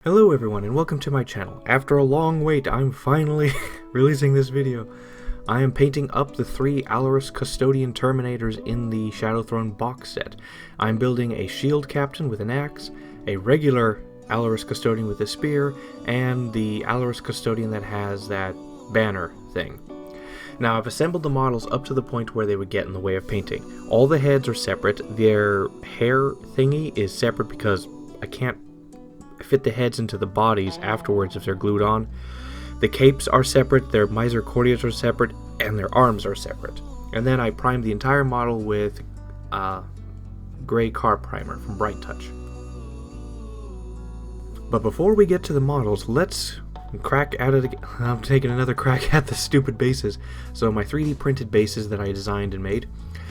Hello everyone and welcome to my channel. After a long wait, I'm finally releasing this video. I am painting up the 3 Allarus Terminators in the Shadow Throne box set. I'm building a shield captain with an axe, a regular Allarus Custodian with a spear, and the Allarus Custodian that has that banner thing. Now I've assembled the models up to the point where they would get in the way of painting. All the heads are separate, their hair thingy is separate because I can't fit the heads into the bodies afterwards if they're glued on. The capes are separate, their misericordias are separate, and their arms are separate. And then I primed the entire model with gray car primer from Bright Touch. But before we get to the models, let's crack at it again. I'm taking another crack at the stupid bases. So my 3D printed bases that I designed and made,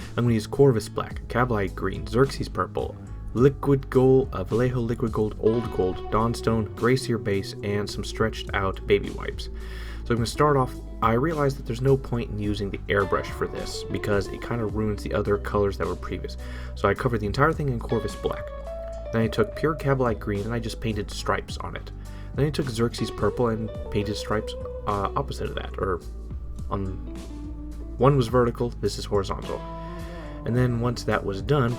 I'm going to use Corvus Black, Cablite Green, Xerxes Purple, Liquid Gold, Vallejo Liquid Gold, Old Gold, Dawnstone, Gracier Base, and some stretched out baby wipes. So I'm going to start off. I realized that there's no point in using the airbrush for this because it kind of ruins the other colors that were previous. So I covered the entire thing in Corvus Black. Then I took pure Cablite Green and I just painted stripes on it. Then I took Xerxes Purple and painted stripes opposite of that, or on one was vertical, this is horizontal. And then once that was done,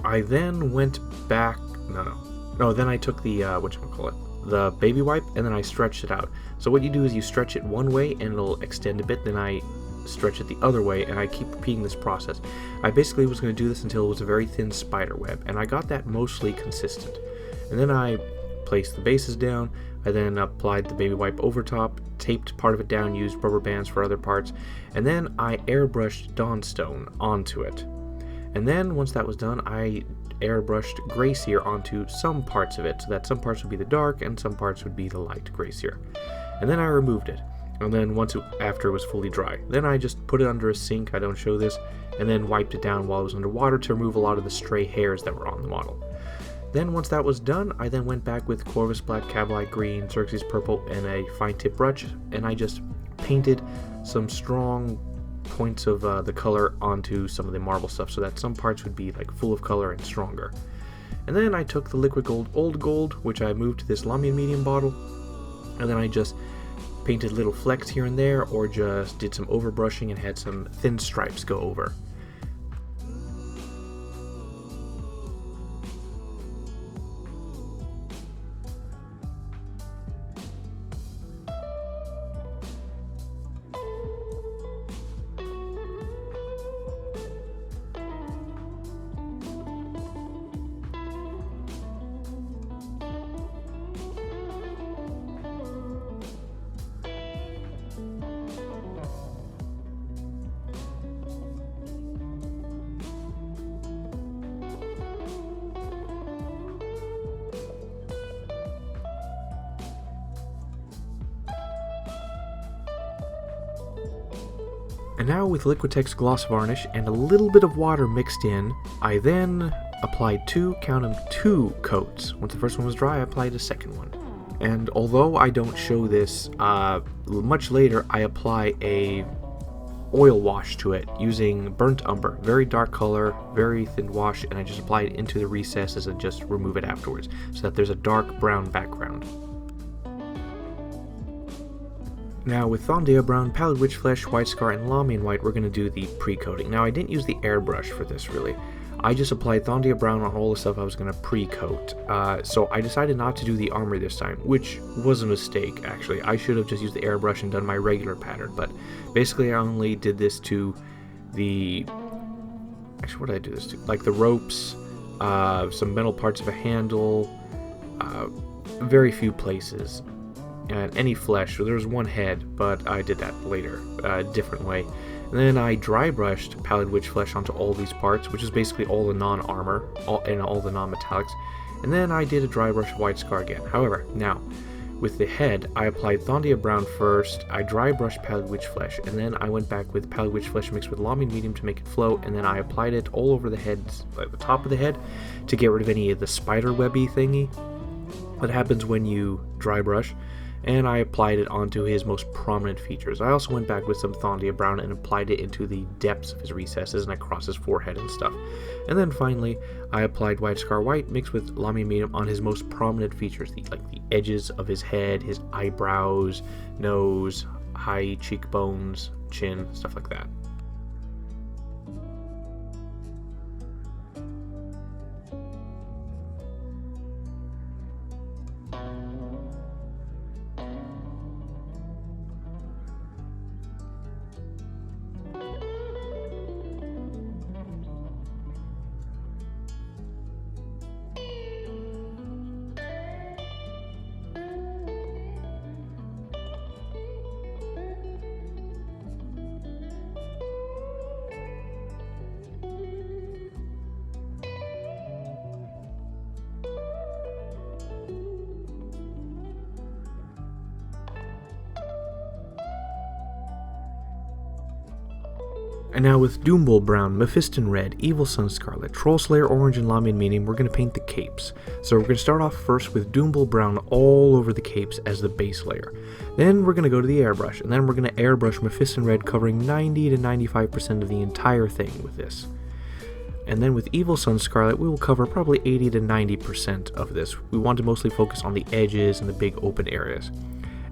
I then went back, then I took the, the baby wipe, and then I stretched it out. So what you do is you stretch it one way and it'll extend a bit, then I stretch it the other way, and I keep repeating this process. I basically was going to do this until it was a very thin spider web, and I got that mostly consistent. And then I placed the bases down, I then applied the baby wipe over top, taped part of it down, used rubber bands for other parts, and then I airbrushed Dawnstone onto it. And then, once that was done, I airbrushed Gracier onto some parts of it, so that some parts would be the dark and some parts would be the light Gracier. And then I removed it. And then after it was fully dry, then I just put it under a sink, I don't show this, and then wiped it down while it was underwater to remove a lot of the stray hairs that were on the model. Then once that was done, I then went back with Corvus Black, Cablite Green, Xerxes Purple, and a fine tip brush, and I just painted some strong points of the color onto some of the marble stuff so that some parts would be like full of color and stronger. And then I took the Liquid Gold Old Gold, which I moved to this Lamian Medium bottle, and then I just painted little flecks here and there, or just did some overbrushing and had some thin stripes go over. And now with Liquitex Gloss Varnish and a little bit of water mixed in, I then applied two coats. Once the first one was dry, I applied a second one. And although I don't show this, much later I apply a oil wash to it using burnt umber. Very dark color, very thin wash, and I just apply it into the recesses and just remove it afterwards so that there's a dark brown background. Now with Thondia Brown, Pallid Witch Flesh, White Scar, and Lamian White, we're going to do the pre-coating. Now I didn't use the airbrush for this really. I just applied Thondia Brown on all the stuff I was going to pre-coat. So I decided not to do the armor this time, which was a mistake actually. I should have just used the airbrush and done my regular pattern, but basically I only did this to the... Actually, what did I do this to? Like the ropes, some metal parts of a handle, very few places. And any flesh, so there was one head, but I did that later, a different way. And then I dry brushed Pallid Witch Flesh onto all these parts, which is basically all the non-armor, and all the non-metallics. And then I did a dry brush of White Scar again. However, now, with the head, I applied Thondia Brown first, I dry brushed Pallid Witch Flesh, and then I went back with Pallid Witch Flesh mixed with Lamian Medium to make it flow, and then I applied it all over the head, at the top of the head, to get rid of any of the spider webby thingy that happens when you dry brush. and I applied it onto his most prominent features. I also went back with some Thondia Brown and applied it into the depths of his recesses and across his forehead and stuff. And then finally, I applied White Scar White mixed with Lamy Medium on his most prominent features, like the edges of his head, his eyebrows, nose, high cheekbones, chin, stuff like that. And now with Doombull Brown, Mephiston Red, Evil Sun Scarlet, Trollslayer Orange, and Lamian Medium, we're going to paint the capes. So we're going to start off first with Doombull Brown all over the capes as the base layer. Then we're going to go to the airbrush, and then we're going to airbrush Mephiston Red, covering 90 to 95% of the entire thing with this. And then with Evil Sun Scarlet, we will cover probably 80 to 90% of this. We want to mostly focus on the edges and the big open areas.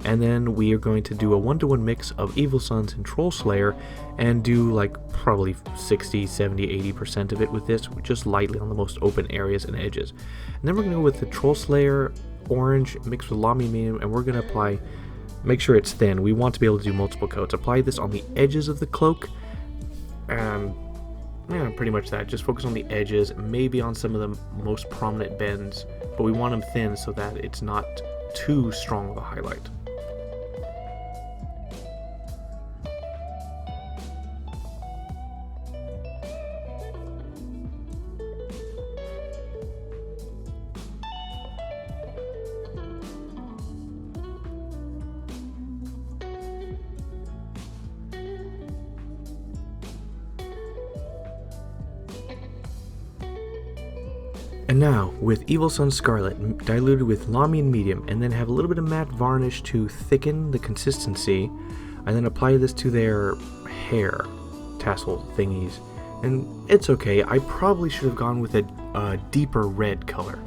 And then we are going to do a 1-to-1 mix of Evil Suns and Trollslayer and do like probably 60, 70, 80% of it with this, just lightly on the most open areas and edges. And then we're going to go with the Trollslayer Orange mixed with Lamy Medium, and we're going to apply, make sure it's thin. We want to be able to do multiple coats. Apply this on the edges of the cloak, and yeah, pretty much that. Just focus on the edges, maybe on some of the most prominent bends, but we want them thin so that it's not too strong of a highlight. And now, with Evil Sun Scarlet, diluted with Lamy Medium, and then have a little bit of matte varnish to thicken the consistency, and then apply this to their hair tassel thingies. And it's okay, I probably should have gone with a deeper red color.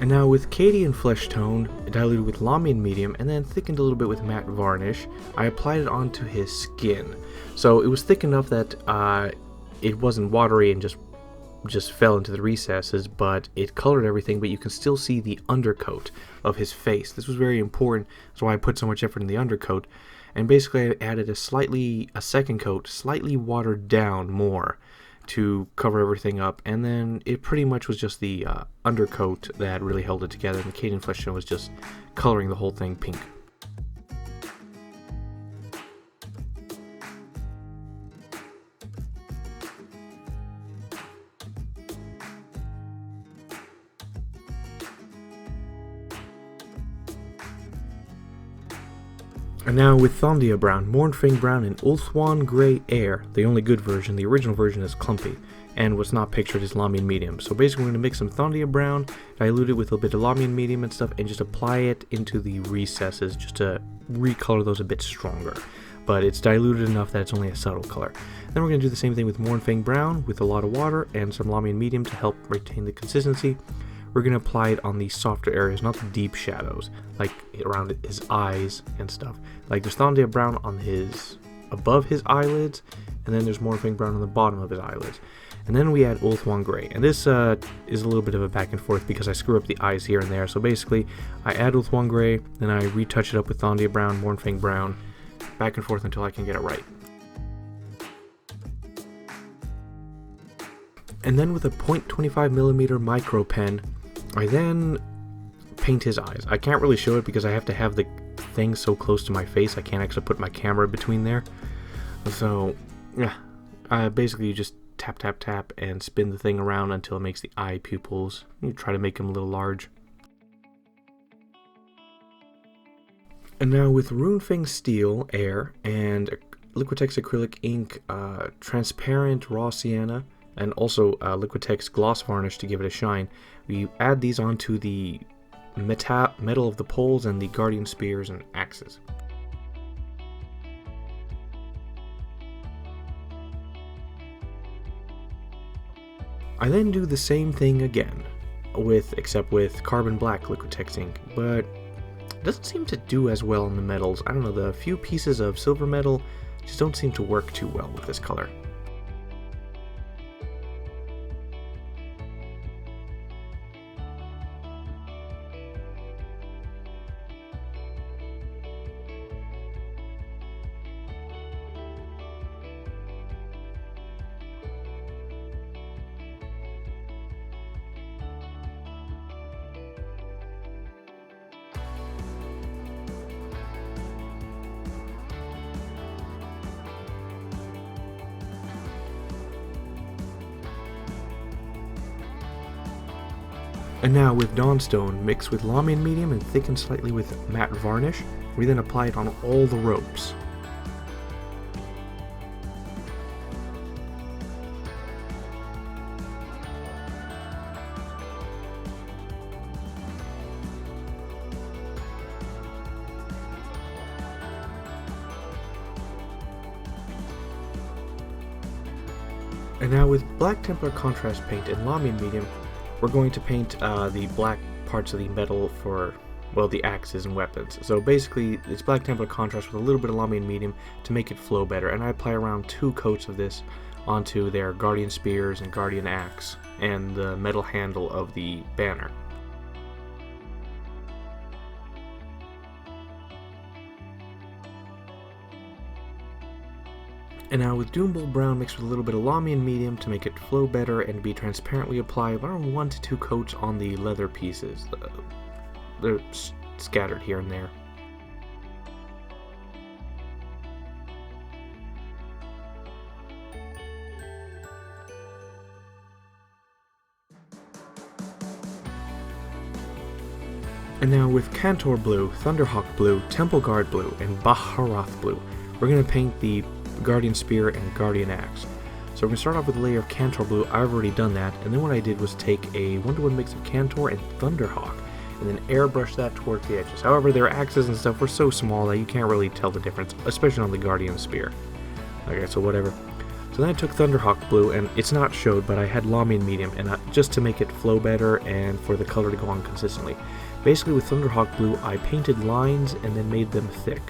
And now with Cadian Flesh Tone, diluted with Lamy Medium, and then thickened a little bit with matte varnish, I applied it onto his skin. So it was thick enough that it wasn't watery and just fell into the recesses, but it colored everything, but you can still see the undercoat of his face. This was very important, that's why I put so much effort in the undercoat. And basically I added a second coat, slightly watered down more to cover everything up, and then it pretty much was just the undercoat that really held it together, and the Cadian Flesh Tone was just coloring the whole thing pink. And now with Thondia Brown, Mournfang Brown, and Ulthuan Grey Air, the only good version. The original version is clumpy and was not pictured as Lamy Medium. So basically we're going to mix some Thondia Brown, dilute it with a bit of Lamy Medium and stuff, and just apply it into the recesses just to recolor those a bit stronger. But it's diluted enough that it's only a subtle color. Then we're going to do the same thing with Mournfang Brown with a lot of water and some Lamy Medium to help retain the consistency. We're going to apply it on the softer areas, not the deep shadows, like around his eyes and stuff. Like there's Thondia Brown on above his eyelids, and then there's Mournfang Brown on the bottom of his eyelids. And then we add Ulthuan Grey, and this is a little bit of a back and forth because I screw up the eyes here and there. So basically, I add Ulthuan Grey, then I retouch it up with Thondia Brown, Mournfang Brown, back and forth until I can get it right. And then with a 0.25mm micro pen, I then paint his eyes. I can't really show it because I have to have the thing so close to my face. I can't actually put my camera between there. So, yeah, basically you just tap, tap, tap and spin the thing around until it makes the eye pupils. You try to make them a little large. And now with Runefang Steel Air and Liquitex Acrylic Ink Transparent Raw Sienna, and also Liquitex Gloss Varnish to give it a shine, we add these onto the metal of the poles and the guardian spears and axes. I then do the same thing again, except with carbon black Liquitex ink, but it doesn't seem to do as well on the metals. I don't know, the few pieces of silver metal just don't seem to work too well with this color. And now with Dawnstone, mixed with Lamian Medium and thickened slightly with matte varnish, we then apply it on all the ropes. And now with Black Templar Contrast Paint and Lamian Medium, we're going to paint the black parts of the metal for, well, the axes and weapons. So basically, it's Black Templar Contrast with a little bit of Lamian Medium to make it flow better. And I apply around 2 coats of this onto their Guardian Spears and Guardian Axe and the metal handle of the banner. And now with Doombolt Brown mixed with a little bit of Lamian Medium to make it flow better and be transparently applied, around 1 to 2 coats on the leather pieces. They're scattered here and there. And now with Cantor Blue, Thunderhawk Blue, Temple Guard Blue, and Baharoth Blue, we're going to paint the Guardian Spear and Guardian Axe. So we're going to start off with a layer of Cantor Blue. I've already done that, and then what I did was take a 1-to-1 mix of Cantor and Thunderhawk, and then airbrush that towards the edges. However, their axes and stuff were so small that you can't really tell the difference, especially on the Guardian Spear. Okay, so whatever. So then I took Thunderhawk Blue, and it's not showed, but I had Lamian Medium, and just to make it flow better and for the color to go on consistently. Basically with Thunderhawk Blue, I painted lines and then made them thick.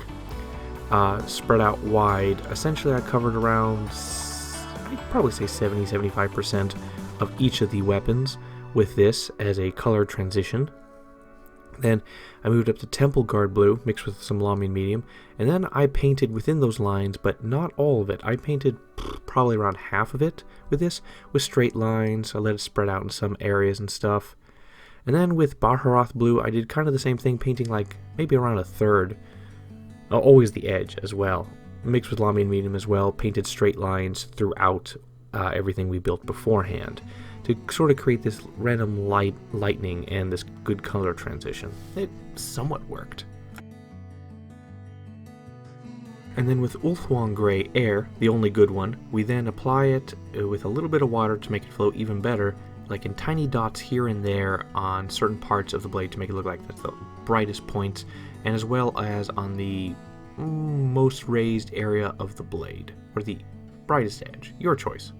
Spread out wide. Essentially I covered around, I'd probably say 70-75% of each of the weapons with this as a color transition. Then I moved up to Temple Guard Blue mixed with some Lamian Medium, and then I painted within those lines, but not all of it. I painted probably around half of it with this, with straight lines. I let it spread out in some areas and stuff. And then with Baharoth Blue I did kind of the same thing, painting like maybe around a third. Always the edge as well, mixed with Lamian Medium as well, painted straight lines throughout everything we built beforehand to sort of create this random lightning and this good color transition. It somewhat worked. And then with Ulthuan Grey Air, the only good one, we then apply it with a little bit of water to make it flow even better, like in tiny dots here and there on certain parts of the blade to make it look like that's the brightest points, and as well as on the most raised area of the blade, or the brightest edge. Your choice.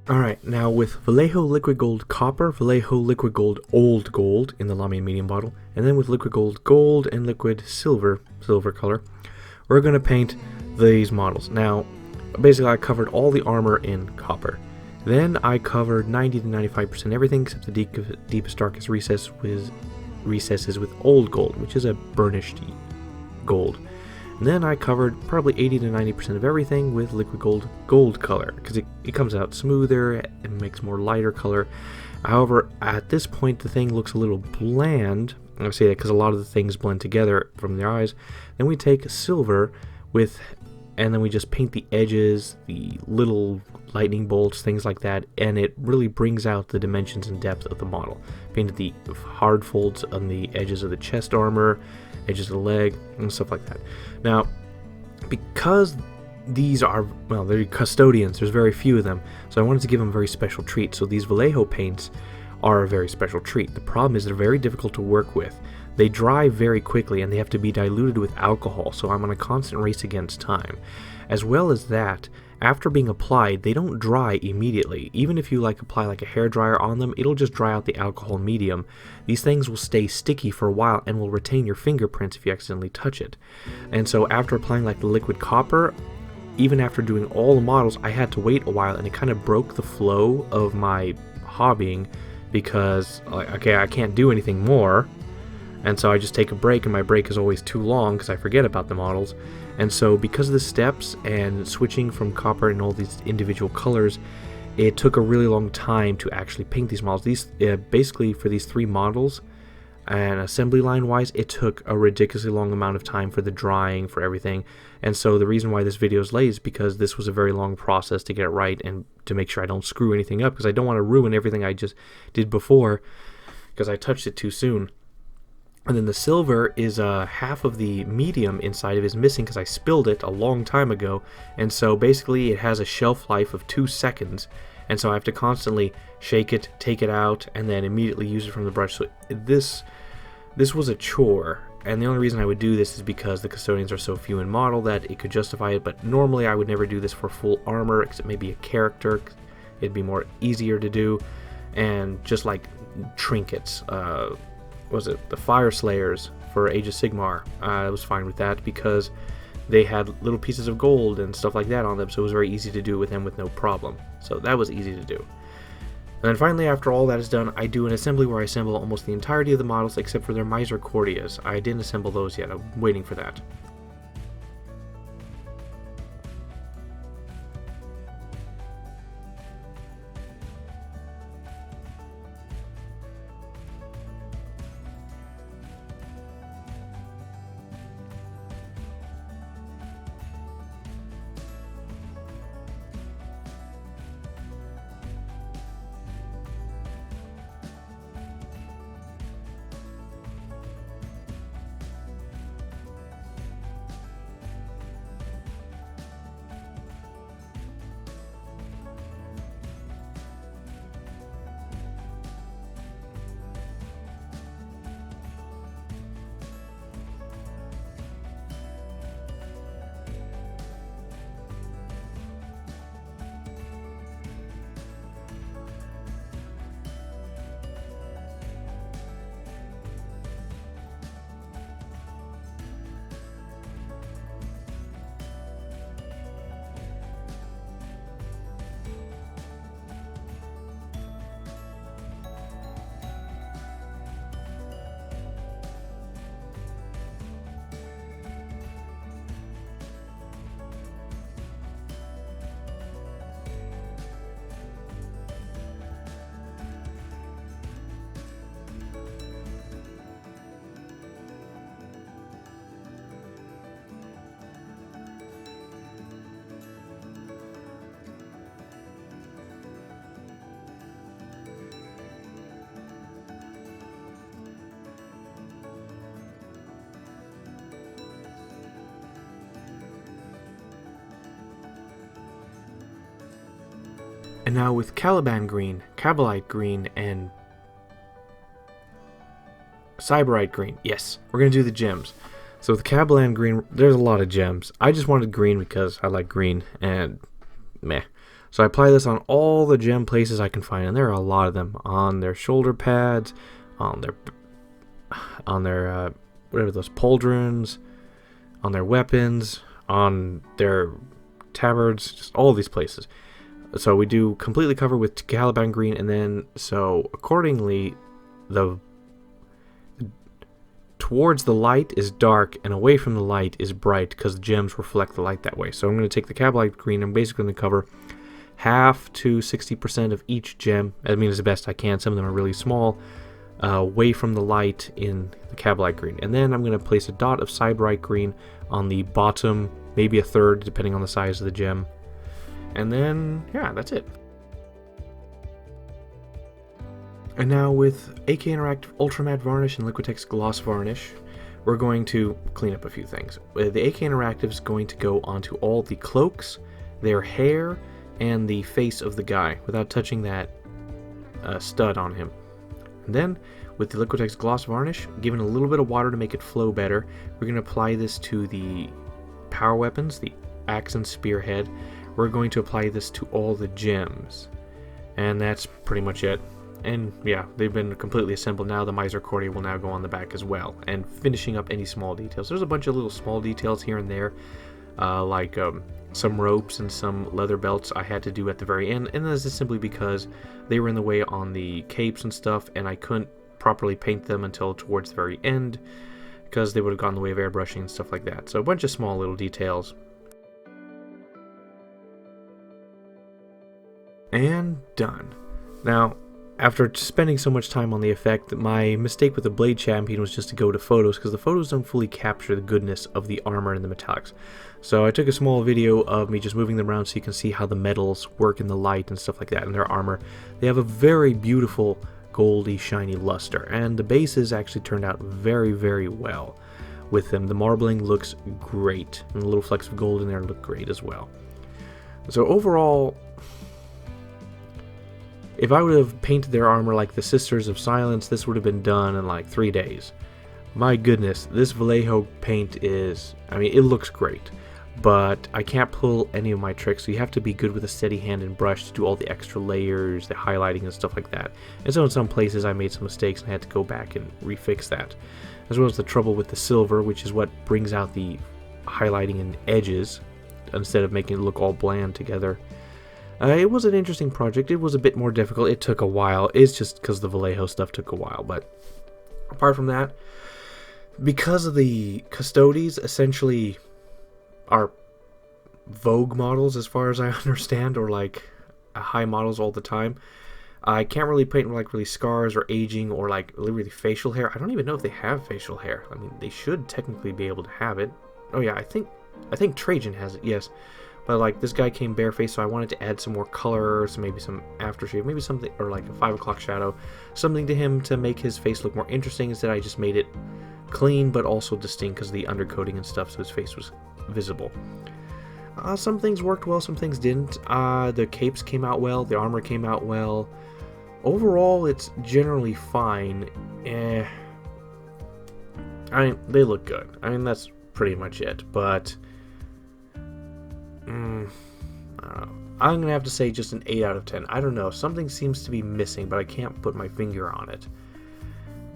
Alright, now with Vallejo Liquid Gold Copper, Vallejo Liquid Gold Old Gold in the Lamian Medium bottle, and then with Liquid Gold Gold and Liquid Silver color, we're going to paint these models. Now, basically I covered all the armor in copper. Then I covered 90 to 95% everything except the deepest, darkest recesses with Old Gold, which is a burnished gold. And then I covered probably 80 to 90% of everything with Liquid Gold color, because it comes out smoother, it makes more lighter color. However, at this point the thing looks a little bland. I say that because a lot of the things blend together from their eyes. Then we take silver and then we just paint the edges, the little lightning bolts, things like that, and it really brings out the dimensions and depth of the model. Painted the hard folds on the edges of the chest armor, edges of the leg, and stuff like that. Now, because these are, well, they're custodians. There's very few of them, so I wanted to give them a very special treat. So these Vallejo paints are a very special treat. The problem is they're very difficult to work with. They dry very quickly and they have to be diluted with alcohol, so I'm on a constant race against time. As well as that, after being applied, they don't dry immediately. Even if you apply a hairdryer on them, it'll just dry out the alcohol medium. These things will stay sticky for a while and will retain your fingerprints if you accidentally touch it. And so after applying the liquid copper, even after doing all the models, I had to wait a while, and it kind of broke the flow of my hobbying because, okay, I can't do anything more. And so I just take a break, and my break is always too long because I forget about the models. And so because of the steps and switching from copper and all these individual colors, it took a really long time to actually paint these models. These basically, for these 3 models, and assembly line wise, it took a ridiculously long amount of time for the drying, for everything. And so the reason why this video is late is because this was a very long process to get it right and to make sure I don't screw anything up, because I don't want to ruin everything I just did before because I touched it too soon. And then the silver is half of the medium inside of it is missing because I spilled it a long time ago, and so basically it has a shelf life of 2 seconds, and so I have to constantly shake it, take it out, and then immediately use it from the brush. So this was a chore, and the only reason I would do this is because the custodians are so few in model that it could justify it. But normally I would never do this for full armor, except maybe a character. It'd be more easier to do, and just like trinkets. Was it the Fire Slayers for Age of Sigmar? I was fine with that because they had little pieces of gold and stuff like that on them, so it was very easy to do with them with no problem. So that was easy to do. And then finally, after all that is done, I do an assembly where I assemble almost the entirety of the models except for their Misericordias. I didn't assemble those yet. I'm waiting for that. And now with Caliban Green, Cabalite Green, and Cyberite Green, yes, we're going to do the gems. So with Caballan Green, there's a lot of gems. I just wanted green because I like green, and meh. So I apply this on all the gem places I can find, and there are a lot of them. On their shoulder pads, on their whatever those pauldrons, on their weapons, on their tabards, just all these places. So we do completely cover with Caliban Green, and then so accordingly, the towards the light is dark and away from the light is bright because the gems reflect the light that way. So I'm going to take the Cabalite Green. I'm basically going to cover half to 60% of each gem. I mean, as the best I can. Some of them are really small, away from the light in the Cabalite Green. And then I'm going to place a dot of Cyberite Green on the bottom, maybe a third, depending on the size of the gem. And then, yeah, that's it. And now with AK Interactive Ultra Matte Varnish and Liquitex Gloss Varnish, we're we're going to clean up a few things. The AK Interactive is going to go onto all the cloaks, their hair, and the face of the guy without touching that stud on him. And then, with the Liquitex Gloss Varnish, given a little bit of water to make it flow better, we're going to apply this to the power weapons, the axe and spearhead. We're going to apply this to all the gems. And that's pretty much it. And yeah, they've been completely assembled now. The Misericordia will now go on the back as well. And finishing up any small details. There's a bunch of little small details here and there, like some ropes and some leather belts I had to do at the very end. And this is simply because they were in the way on the capes and stuff, and I couldn't properly paint them until towards the very end, because they would have gone in the way of airbrushing and stuff like that. So a bunch of small little details. And done. Now, after spending so much time on the effect, my mistake with the Blade Champion was just to go to photos, because the photos don't fully capture the goodness of the armor and the metallics. So I took a small video of me just moving them around so you can see how the metals work in the light and stuff like that in their armor. They have a very beautiful goldy shiny luster, and the bases actually turned out very, very well with them. The marbling looks great, and the little flecks of gold in there look great as well. So overall, if I would have painted their armor like the Sisters of Silence, this would have been done in like 3 days. My goodness, this Vallejo paint is, I mean, it looks great, but I can't pull any of my tricks, so you have to be good with a steady hand and brush to do all the extra layers, the highlighting and stuff like that. And so in some places I made some mistakes and I had to go back and refix that. As well as the trouble with the silver, which is what brings out the highlighting and edges, instead of making it look all bland together. It was an interesting project. It was a bit more difficult. It took a while. It's just because the Vallejo stuff took a while. But apart from that, because of the Custodes essentially are Vogue models as far as I understand, or like high models all the time, I can't really paint like really scars or aging or like really facial hair. I don't even know if they have facial hair. I mean, they should technically be able to have it. Oh yeah, I think Trajan has it, yes. But like this guy came barefaced, so I wanted to add some more color, so maybe some aftershave, maybe something, or like a 5 o'clock shadow, something to him to make his face look more interesting. Instead, I just made it clean but also distinct because of the undercoating and stuff, so his face was visible. Some things worked well, some things didn't. The capes came out well, the armor came out well. Overall, it's generally fine. I mean, they look good. I mean, that's pretty much it, but I'm going to have to say just an 8 out of 10. I don't know. Something seems to be missing, but I can't put my finger on it.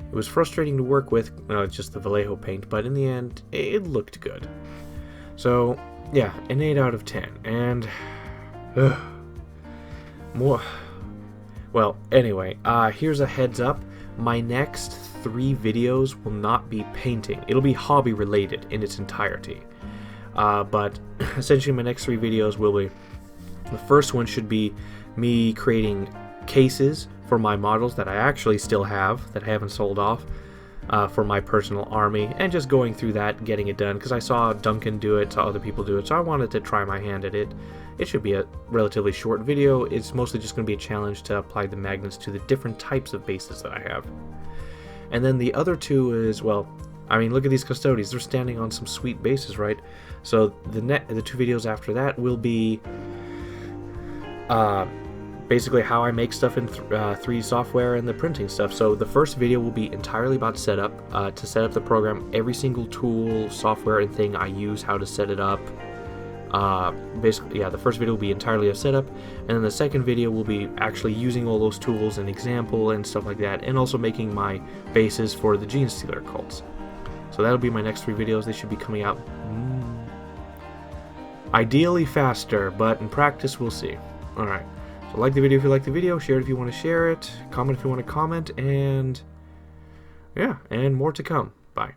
It was frustrating to work with, just the Vallejo paint, but in the end, it looked good. So, yeah, an 8 out of 10. And, more. Well, anyway, here's a heads up. My next 3 videos will not be painting. It'll be hobby related in its entirety. But essentially my next 3 videos will be, the first one should be me creating cases for my models that I actually still have, that I haven't sold off, for my personal army, and just going through that, getting it done, because I saw Duncan do it, saw other people do it, so I wanted to try my hand at it. It should be a relatively short video. It's mostly just going to be a challenge to apply the magnets to the different types of bases that I have. And then the other 2 is, well, I mean, look at these Custodes. They're standing on some sweet bases, right? So the 2 videos after that will be basically how I make stuff in 3D software and the printing stuff. So the first video will be entirely about setup, to set up the program, every single tool, software, and thing I use, how to set it up. Basically, yeah, the first video will be entirely a setup, and then the second video will be actually using all those tools, an example, and stuff like that, and also making my bases for the Gene Stealer cults. So that'll be my next 3 videos. They should be coming out ideally faster, but in practice we'll see. Alright, so like the video if you like the video, share it if you want to share it, comment if you want to comment, and yeah, and more to come. Bye.